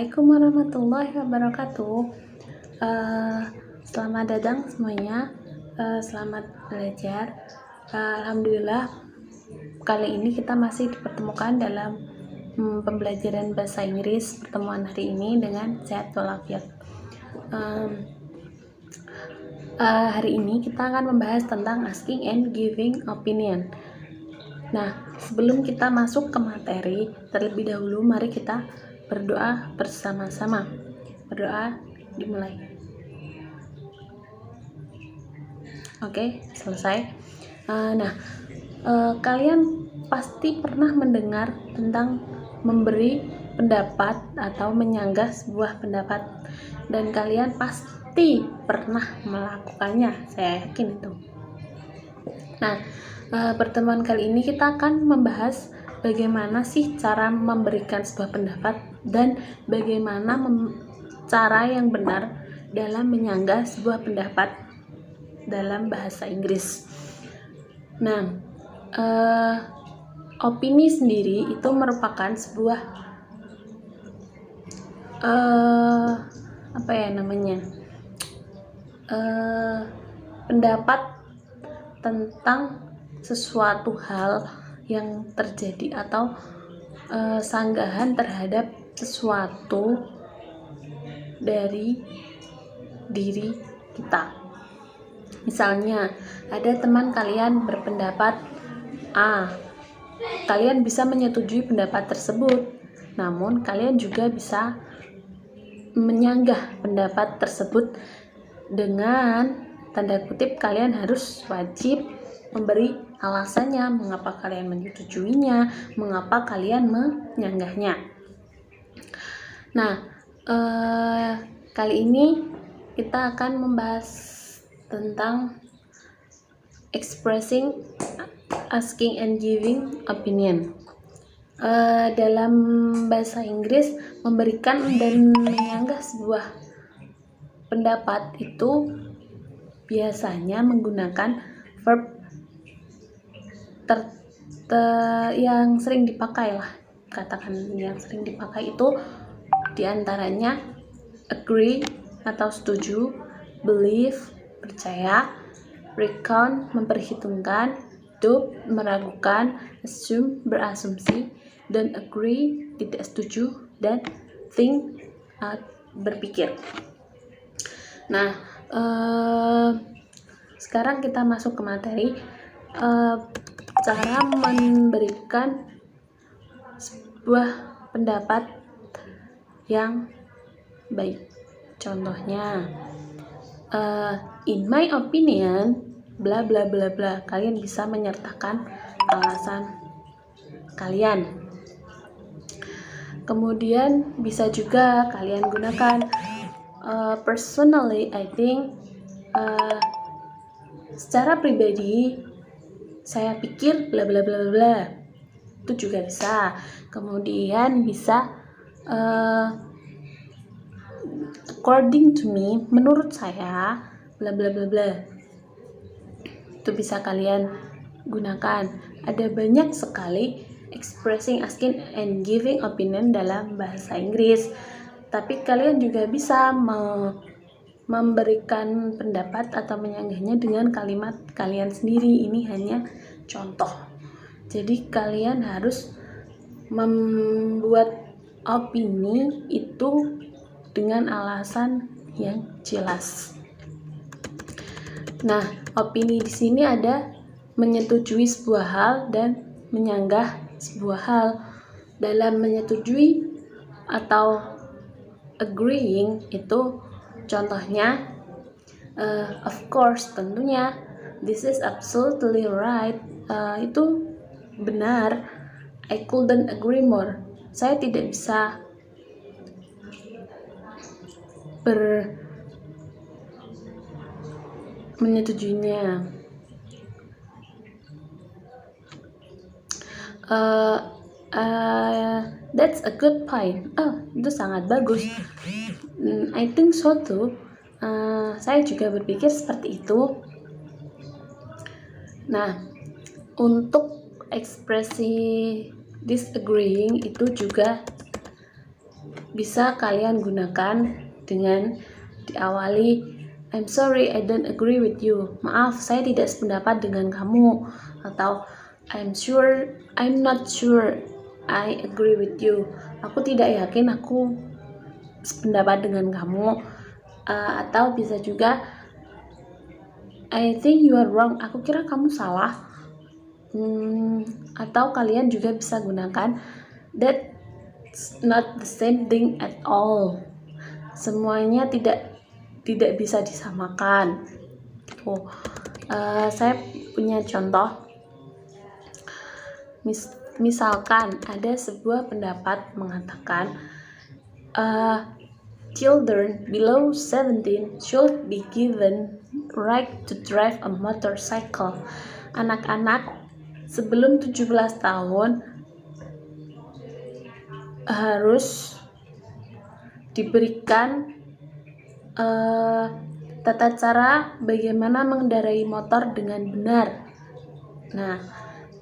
Assalamualaikum warahmatullahi wabarakatuh. Selamat datang semuanya. Selamat belajar. Alhamdulillah, kali ini kita masih dipertemukan dalam pembelajaran bahasa Inggris pertemuan hari ini dengan sehat walafiat. Hari ini kita akan membahas tentang asking and giving opinion. Nah, sebelum kita masuk ke materi, terlebih dahulu mari kita berdoa bersama-sama. Berdoa dimulai. Oke, selesai. Kalian pasti pernah mendengar tentang memberi pendapat atau menyanggah sebuah pendapat, dan kalian pasti pernah melakukannya, saya yakin itu. Nah, pertemuan kali ini kita akan membahas bagaimana sih cara memberikan sebuah pendapat dan bagaimana cara yang benar dalam menyanggah sebuah pendapat dalam bahasa Inggris. Nah, opini sendiri itu merupakan sebuah pendapat tentang sesuatu hal yang terjadi atau sanggahan terhadap sesuatu dari diri kita. Misalnya, ada teman kalian berpendapat A, kalian bisa menyetujui pendapat tersebut, namun kalian juga bisa menyanggah pendapat tersebut dengan tanda kutip kalian harus wajib memberi alasannya, mengapa kalian menyetujuinya, mengapa kalian menyanggahnya. Nah, kali ini kita akan membahas tentang expressing, asking and giving opinion. Dalam bahasa Inggris, memberikan dan menyanggah sebuah pendapat itu biasanya menggunakan verb yang sering dipakai lah, katakan yang sering dipakai itu diantaranya agree atau setuju, believe percaya, recount memperhitungkan, doubt meragukan, assume berasumsi, dan agree tidak setuju, dan think berpikir. Nah, sekarang kita masuk ke materi. Cara memberikan sebuah pendapat yang baik. Contohnya, in my opinion, bla bla bla bla. Kalian bisa menyertakan alasan kalian. Kemudian bisa juga kalian gunakan personally, I think, secara pribadi saya pikir bla bla bla bla. Itu juga bisa. Kemudian bisa according to me, menurut saya bla bla bla bla. Itu bisa kalian gunakan. Ada banyak sekali expressing, asking and giving opinion dalam bahasa Inggris. Tapi kalian juga bisa memberikan pendapat atau menyanggahnya dengan kalimat kalian sendiri. Ini hanya contoh. Jadi kalian harus membuat opini itu dengan alasan yang jelas. Nah, opini di sini ada menyetujui sebuah hal dan menyanggah sebuah hal. Dalam menyetujui atau agreeing itu contohnya, of course, tentunya, this is absolutely right, itu benar, I couldn't agree more, saya tidak bisa menyetujuinya. That's a good point. Itu sangat bagus. I think so too. Saya juga berpikir seperti itu. Nah, untuk ekspresi disagreeing itu juga bisa kalian gunakan dengan diawali I'm sorry, I don't agree with you. Maaf, saya tidak sependapat dengan kamu. Atau I'm not sure, I agree with you. Aku tidak yakin aku sependapat dengan kamu. Atau bisa juga I think you are wrong. Aku kira kamu salah. Atau kalian juga bisa gunakan that's not the same thing at all. Semuanya tidak bisa disamakan. Saya punya contoh. Misalkan ada sebuah pendapat mengatakan children below 17 should be given right to drive a motorcycle. Anak-anak sebelum 17 tahun harus diberikan tata cara bagaimana mengendarai motor dengan benar. Nah,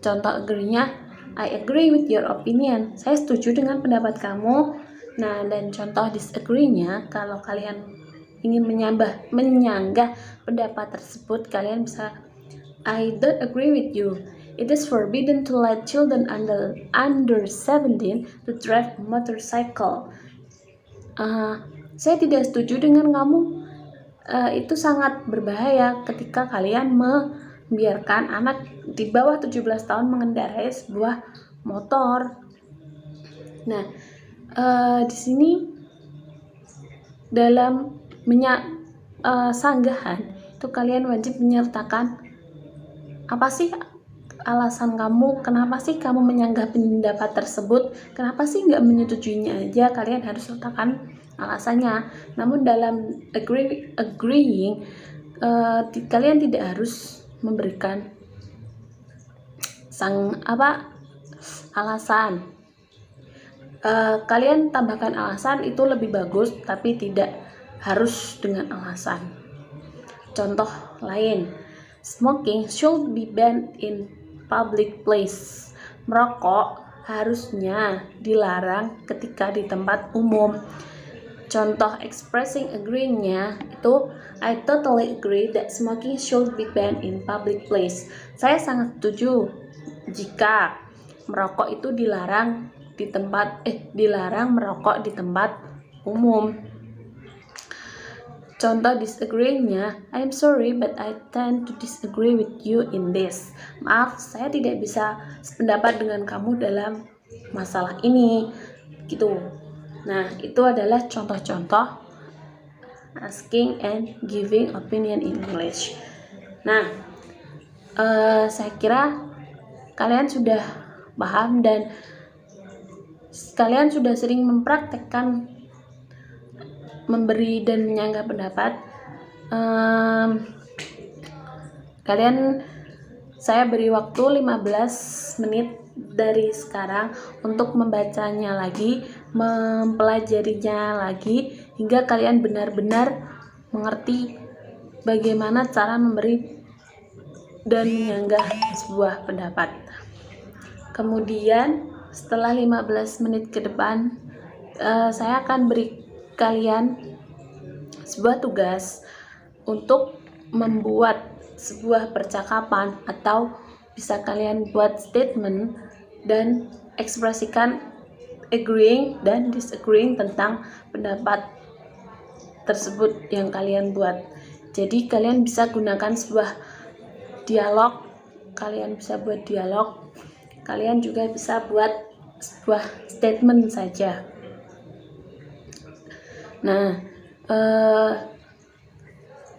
contoh agree-nya, I agree with your opinion. Saya setuju dengan pendapat kamu. Nah, dan contoh disagree-nya, kalau kalian ingin menyanggah pendapat tersebut, kalian bisa I don't agree with you. It is forbidden to let children under 17 to drive a motorcycle. Saya tidak setuju dengan kamu. Itu sangat berbahaya ketika kalian membiarkan anak di bawah 17 tahun mengendarai sebuah motor. Nah, di sini dalam sanggahan itu kalian wajib menyertakan apa sih alasan kamu, kenapa sih kamu menyanggah pendapat tersebut, kenapa sih nggak menyetujuinya aja. Kalian harus letakkan alasannya. Namun dalam agreeing kalian tidak harus memberikan alasan. Kalian tambahkan alasan itu lebih bagus, tapi tidak harus dengan alasan. Contoh lain, smoking should be banned in public place. Merokok harusnya dilarang ketika di tempat umum. Contoh expressing agreeing-nya itu I totally agree that smoking should be banned in public place. Saya sangat setuju jika merokok itu dilarang merokok di tempat umum. Contoh disagreeing-nya, I'm sorry but I tend to disagree with you in this. Maaf, saya tidak bisa sependapat dengan kamu dalam masalah ini. Gitu. Nah, itu adalah contoh-contoh asking and giving opinion in English. Nah, saya kira kalian sudah paham dan kalian sudah sering mempraktekkan memberi dan menyanggah pendapat. Saya beri waktu 15 menit dari sekarang untuk membacanya lagi, mempelajarinya lagi, hingga kalian benar-benar mengerti bagaimana cara memberi dan menyanggah sebuah pendapat. Kemudian setelah 15 menit ke depan, saya akan beri kalian sebuah tugas untuk membuat sebuah percakapan, atau bisa kalian buat statement dan ekspresikan agreeing dan disagreeing tentang pendapat tersebut yang kalian buat. Jadi kalian bisa gunakan sebuah dialog, kalian bisa buat dialog, kalian juga bisa buat sebuah statement saja. Nah,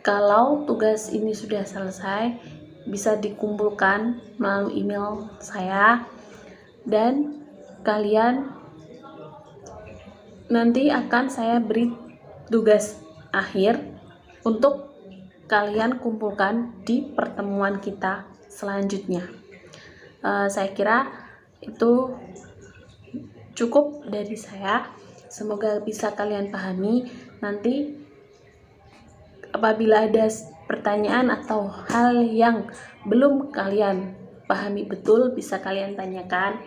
kalau tugas ini sudah selesai, bisa dikumpulkan melalui email saya, dan kalian nanti akan saya beri tugas akhir untuk kalian kumpulkan di pertemuan kita selanjutnya. Saya kira itu cukup dari saya. Semoga bisa kalian pahami. Nanti apabila ada pertanyaan atau hal yang belum kalian pahami betul, bisa kalian tanyakan,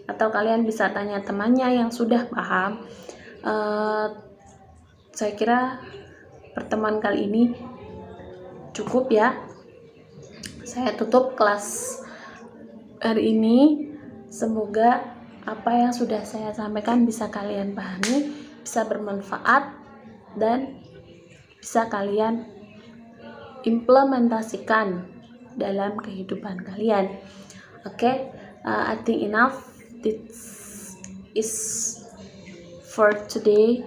atau kalian bisa tanya temannya yang sudah paham, Saya kira pertemuan kali ini cukup ya. Saya tutup kelas hari ini. Semoga apa yang sudah saya sampaikan bisa kalian pahami, bisa bermanfaat, dan bisa kalian implementasikan dalam kehidupan kalian. Oke, I think enough. This is for today.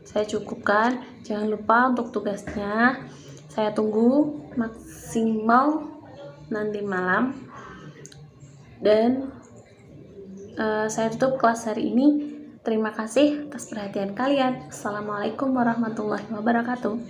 Saya cukupkan. Jangan lupa untuk tugasnya. Saya tunggu maksimal nanti malam. Dan saya tutup kelas hari ini. Terima kasih atas perhatian kalian. Assalamualaikum warahmatullahi wabarakatuh.